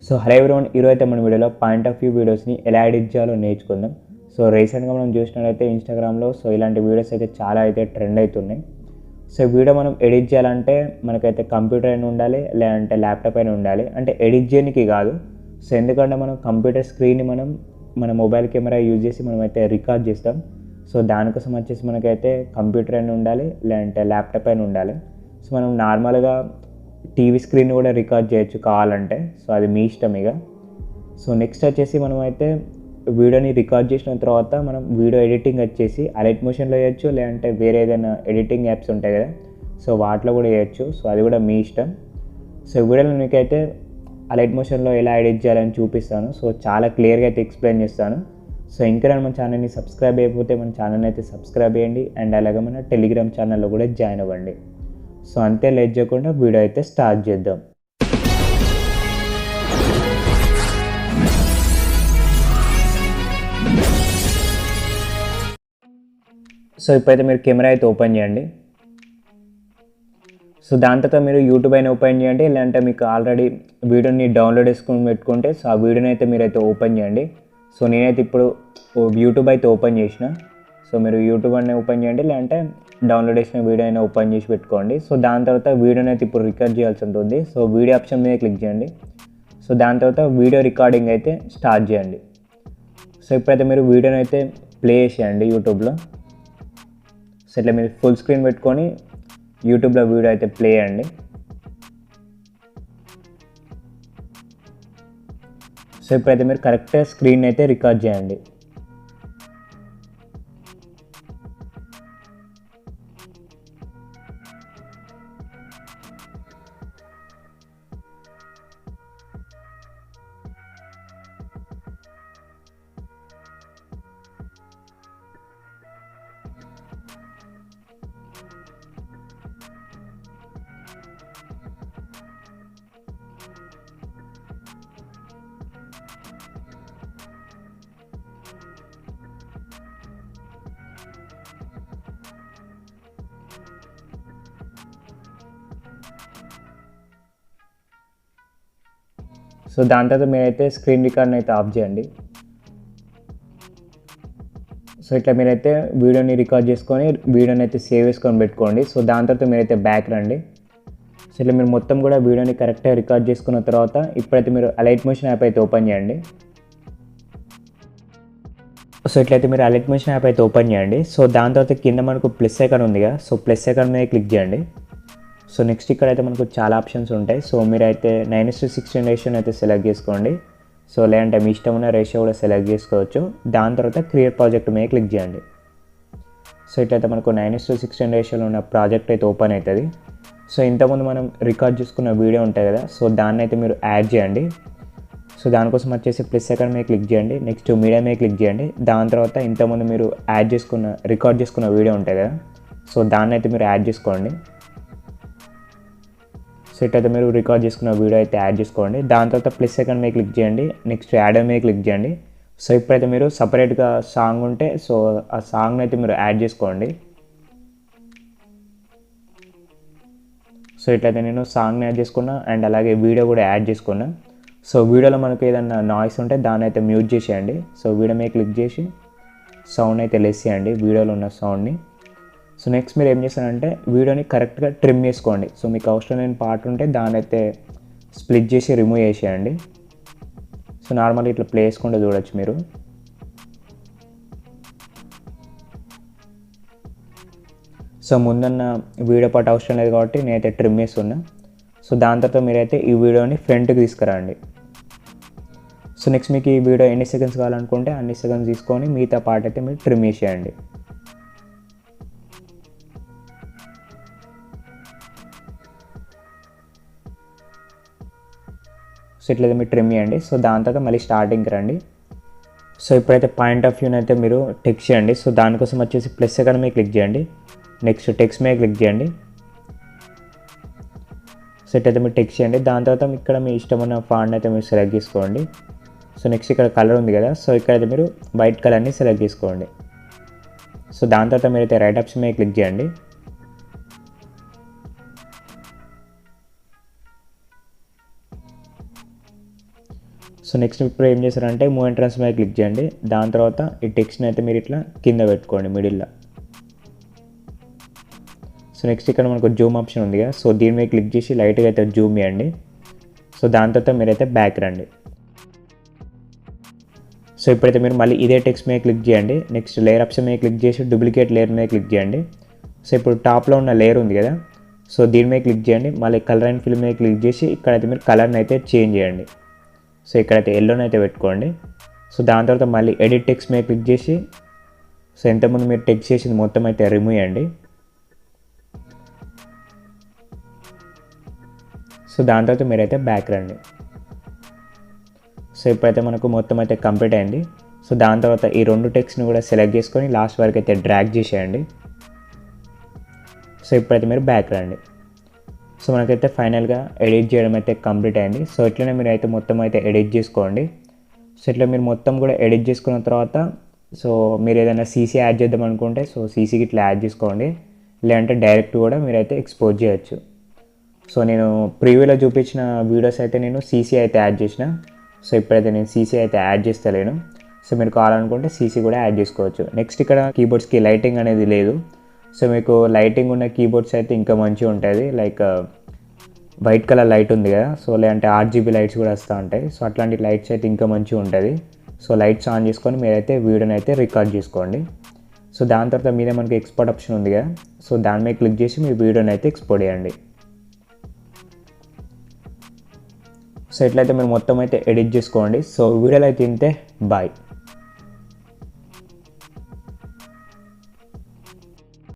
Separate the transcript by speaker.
Speaker 1: So hello everyone, ఈరోజైతే మన వీడియోలో పాయింట్ ఆఫ్ వ్యూ వీడియోస్ని ఎలా ఎడిట్ చేయాలో నేర్చుకుందాం. సో రీసెంట్గా మనం చూసినట్లయితే ఇన్స్టాగ్రామ్లో సో ఇలాంటి వీడియోస్ అయితే చాలా అయితే ట్రెండ్ అవుతున్నాయి. సో వీడియో మనం ఎడిట్ చేయాలంటే మనకైతే కంప్యూటర్ అయినా ఉండాలి, లేదంటే ల్యాప్టాప్ అయినా ఉండాలి. అంటే ఎడిట్ చేయడానికి కాదు, సో ఎందుకంటే మనం కంప్యూటర్ స్క్రీన్ని మన మొబైల్ కెమెరా యూజ్ చేసి మనమైతే రికార్డ్ చేస్తాం. సో దానికోసం వచ్చేసి మనకైతే కంప్యూటర్ అయినా ఉండాలి, లేదంటే ల్యాప్టాప్ అయినా ఉండాలి. సో మనం నార్మల్గా టీవీ స్క్రీన్ కూడా రికార్డ్ చేయొచ్చు కావాలంటే, సో అది మీ ఇష్టం ఇక. సో నెక్స్ట్ వచ్చేసి మనమైతే వీడియోని రికార్డ్ చేసిన తర్వాత మనం వీడియో ఎడిటింగ్ వచ్చేసి అలైట్మోషన్లో చేయొచ్చు, లేదంటే వేరే ఏదైనా ఎడిటింగ్ యాప్స్ ఉంటాయి కదా, సో వాటిలో కూడా చేయొచ్చు. సో అది కూడా మీ ఇష్టం. సో వీడియోలో మీకైతే అలైట్మోషన్లో ఎలా ఎడిట్ చేయాలని చూపిస్తాను. సో చాలా క్లియర్గా అయితే ఎక్స్ప్లెయిన్ చేస్తాను. సో ఇంకా మన ఛానల్ని సబ్స్క్రైబ్ అయిపోతే మన ఛానల్ని అయితే సబ్స్క్రైబ్ చేయండి, అండ్ అలాగే మన టెలిగ్రామ్ ఛానల్లో కూడా జాయిన్ అవ్వండి. సో అంతే లేట్ చేయకుండా వీడియో అయితే స్టార్ట్ చేద్దాం. సో ఇప్పుడైతే మీరు కెమెరా అయితే ఓపెన్ చేయండి. సో దాని తర్వాత మీరు యూట్యూబ్ అయినా ఓపెన్ చేయండి, లేదంటే మీకు ఆల్రెడీ వీడియోని డౌన్లోడ్ చేసుకుని పెట్టుకుంటే సో ఆ వీడియోని అయితే మీరైతే ఓపెన్ చేయండి. సో నేనైతే ఇప్పుడు యూట్యూబ్ అయితే ఓపెన్ చేసిన. సో మీరు యూట్యూబ్ అయినా ఓపెన్ చేయండి, లేదంటే డౌన్లోడ్ చేసిన వీడియో అయినా ఓపెన్ చేసి పెట్టుకోండి. సో దాని తర్వాత వీడియోని అయితే ఇప్పుడు రికార్డ్ చేయాల్సి ఉంటుంది. సో వీడియో ఆప్షన్ మీద క్లిక్ చేయండి. సో దాని తర్వాత వీడియో రికార్డింగ్ అయితే స్టార్ట్ చేయండి. సో ఇప్పుడైతే మీరు వీడియోని అయితే ప్లే చేసేయండి యూట్యూబ్లో. సో ఇట్లా మీరు ఫుల్ స్క్రీన్ పెట్టుకొని యూట్యూబ్లో వీడియో అయితే ప్లే చేయండి. సో ఇప్పుడైతే మీరు కరెక్ట్గా స్క్రీన్ అయితే రికార్డ్ చేయండి. సో దాని తర్వాత మీరైతే స్క్రీన్ రికార్డ్ని అయితే ఆఫ్ చేయండి. సో ఇట్లా మీరైతే వీడియోని రికార్డ్ చేసుకొని వీడియోని అయితే సేవ్ చేసుకొని పెట్టుకోండి. సో దాని తర్వాత మీరైతే బ్యాక్ రండి. సో ఇట్లా మీరు మొత్తం కూడా వీడియోని కరెక్ట్గా రికార్డ్ చేసుకున్న తర్వాత ఇప్పుడైతే మీరు అలైట్మోషన్ యాప్ అయితే ఓపెన్ చేయండి. సో ఇట్లయితే మీరు అలైట్మోషన్ యాప్ అయితే ఓపెన్ చేయండి. సో దాని తర్వాత కింద మనకు ప్లస్ ఐకాన్ ఉందిగా, సో ప్లస్ ఐకాన్ మీద క్లిక్ చేయండి. సో నెక్స్ట్ ఇక్కడైతే మనకు చాలా ఆప్షన్స్ ఉంటాయి. సో మీరైతే 9:16 రేషియోని అయితే సెలెక్ట్ చేసుకోండి. సో లేదంటే మీ ఇష్టం ఉన్న రేషియో కూడా సెలెక్ట్ చేసుకోవచ్చు. దాని తర్వాత క్రియేట్ ప్రాజెక్ట్ మీద క్లిక్ చేయండి. సో ఇట్లయితే మనకు 9:16 రేషియోలో ఉన్న ప్రాజెక్ట్ అయితే ఓపెన్ అవుతుంది. సో ఇంతకుముందు మనం రికార్డ్ చేసుకున్న వీడియో ఉంటాయి కదా, సో దాన్ని అయితే మీరు యాడ్ చేయండి. సో దానికోసం వచ్చేసి ప్లస్ ఐకాన్ మీద క్లిక్ చేయండి. నెక్స్ట్ మీడియా మీద క్లిక్ చేయండి. దాని తర్వాత ఇంతకుముందు మీరు రికార్డ్ చేసుకున్న వీడియో ఉంటాయి కదా, సో దాన్ని అయితే మీరు యాడ్ చేసుకోండి. సో ఇట్లయితే మీరు రికార్డ్ చేసుకున్న వీడియో అయితే యాడ్ చేసుకోండి. దాని తర్వాత ప్లస్ ఐకాన్ మీద క్లిక్ చేయండి. నెక్స్ట్ యాడ్ మీద క్లిక్ చేయండి. సో ఇప్పుడైతే మీరు సపరేట్గా సాంగ్ ఉంటే సో ఆ సాంగ్ని అయితే మీరు యాడ్ చేసుకోండి. సో ఇట్లయితే నేను సాంగ్ని యాడ్ చేసుకున్నా, అండ్ అలాగే వీడియో కూడా యాడ్ చేసుకున్నా. సో వీడియోలో మనకు ఏదైనా నాయిస్ ఉంటే దాన్ని అయితే మ్యూట్ చేసేయండి. సో వీడియో మీద క్లిక్ చేసి సౌండ్ అయితే లెస్ చేయండి, వీడియోలో ఉన్న సౌండ్ని. సో నెక్స్ట్ మీరు ఏం చేస్తారంటే వీడియోని కరెక్ట్గా ట్రిమ్ చేసుకోండి. సో మీకు అవసరం లేని పార్ట్ ఉంటే దాన్ని అయితే స్ప్లిట్ చేసి రిమూవ్ చేసేయండి. సో నార్మల్గా ఇట్లా ప్లే చేసుకుంటే చూడొచ్చు మీరు. సో ముందున్న వీడియో పార్ట్ అవసరం లేదు కాబట్టి నేనైతే ట్రిమ్ చేస్తున్నా. సో దాని తర్వాత మీరైతే ఈ వీడియోని ఫ్రంట్కి తీసుకురండి. సో నెక్స్ట్ మీకు ఈ వీడియో ఎన్ని సెకండ్స్ కావాలనుకుంటే అన్ని సెకండ్స్ తీసుకొని మిగతా పార్ట్ అయితే మీరు ట్రిమ్ చేసేయండి. సో ఇట్లయితే మీరు ట్రిమ్ చేయండి. సో దాని తర్వాత మళ్ళీ స్టార్టింగ్కి రండి. సో ఇప్పుడైతే పాయింట్ ఆఫ్ వ్యూని అయితే మీరు టెక్స్ట్ చేయండి. సో దానికోసం వచ్చేసి ప్లస్ ఐకాన్ మీద క్లిక్ చేయండి. నెక్స్ట్ టెక్స్ట్ మీద క్లిక్ చేయండి. సో ఇట్లయితే మీరు టెక్స్ట్ చేయండి. దాని తర్వాత ఇక్కడ మీ ఇష్టమైన ఫాంట్ అయితే మీరు సెలెక్ట్ చేసుకోండి. సో నెక్స్ట్ ఇక్కడ కలర్ ఉంది కదా, సో ఇక్కడైతే మీరు వైట్ కలర్ని సెలెక్ట్ చేసుకోండి. సో దాని తర్వాత మీరైతే రైట్ ఆప్షన్ మీద క్లిక్ చేయండి. నెక్స్ట్ ఇప్పుడు ఏం చేస్తారంటే మూవ్ అండ్ ట్రాన్స్ మీద క్లిక్ చేయండి. దాని తర్వాత ఈ టెక్స్ట్ని అయితే మీరు ఇట్లా కింద పెట్టుకోండి మిడిల్లో. సో నెక్స్ట్ ఇక్కడ మనకు జూమ్ ఆప్షన్ ఉంది కదా, సో దీని మీద క్లిక్ చేసి లైట్గా అయితే జూమ్ చేయండి. సో దాని తర్వాత మీరైతే బ్యాక్ రండి. సో ఇప్పుడైతే మీరు మళ్ళీ ఇదే టెక్స్ట్ మీద క్లిక్ చేయండి. నెక్స్ట్ లేయర్ ఆప్షన్ మీద క్లిక్ చేసి డూప్లికేట్ లేయర్ మీద క్లిక్ చేయండి. సో ఇప్పుడు టాప్లో ఉన్న లేయర్ ఉంది కదా, సో దీని మీద క్లిక్ చేయండి. మళ్ళీ కలర్ అండ్ ఫిల్ మీద క్లిక్ చేసి ఇక్కడైతే మీరు కలర్ని అయితే చేంజ్ చేయండి. సో ఇక్కడైతే ఎల్లోని అయితే పెట్టుకోండి. సో దాని తర్వాత మళ్ళీ ఎడిట్ టెక్స్ట్ మీద క్లిక్ చేసి సో ఎంతమంది మీరు టెక్స్ట్ చేసింది మొత్తం అయితే రిమూవ్ చేయండి. సో దాని తర్వాత మీరైతే బ్యాక్ రండి. సో ఇప్పుడైతే మనకు మొత్తం అయితే కంప్లీట్ అయింది. సో దాని తర్వాత ఈ రెండు టెక్స్ట్ని కూడా సెలెక్ట్ చేసుకొని లాస్ట్ వరకు అయితే డ్రాగ్ చేసేయండి. సో ఇప్పుడైతే మీరు బ్యాక్ రండి. సో మనకైతే ఫైనల్గా ఎడిట్ చేయడం అయితే కంప్లీట్ అయింది. సో ఇట్లనే మీరు అయితే మొత్తం అయితే ఎడిట్ చేసుకోండి. సో ఇట్లా మీరు మొత్తం కూడా ఎడిట్ చేసుకున్న తర్వాత సో మీరు ఏదైనా సీసీ యాడ్ చేద్దాం అనుకుంటే సో సీసీకి ఇట్లా యాడ్ చేసుకోండి, లేదంటే డైరెక్ట్ కూడా మీరైతే ఎక్స్పోర్ట్ చేయొచ్చు. సో నేను ప్రీవ్యూలో చూపించిన వీడియోస్ అయితే నేను సీసీ అయితే యాడ్ చేసిన. సో ఇప్పుడైతే నేను సీసీ అయితే యాడ్ చేస్తలేను. సో మీరు కావాలనుకుంటే సీసీ కూడా యాడ్ చేసుకోవచ్చు. నెక్స్ట్ ఇక్కడ కీబోర్డ్స్కి లైటింగ్ అనేది లేదు. సో మీకు లైటింగ్ ఉన్న కీబోర్డ్స్ అయితే ఇంకా మంచిగా ఉంటుంది. లైక్ వైట్ కలర్ లైట్ ఉంది కదా, సో లేదంటే RGB లైట్స్ కూడా వస్తూ ఉంటాయి. సో అట్లాంటి లైట్స్ అయితే ఇంకా మంచిగా ఉంటుంది. సో లైట్స్ ఆన్ చేసుకొని మీరైతే వీడియోని అయితే రికార్డ్ చేసుకోండి. సో దాని తర్వాత మీదే మనకి ఎక్స్పోర్ట్ ఆప్షన్ ఉంది కదా, సో దాని మీద క్లిక్ చేసి మీ వీడియోని అయితే ఎక్స్పోర్ట్ చేయండి. సో ఎట్లయితే మీరు మొత్తం అయితే ఎడిట్ చేసుకోండి. సో వీడియోలో అయితే ఇంతే, బాయ్.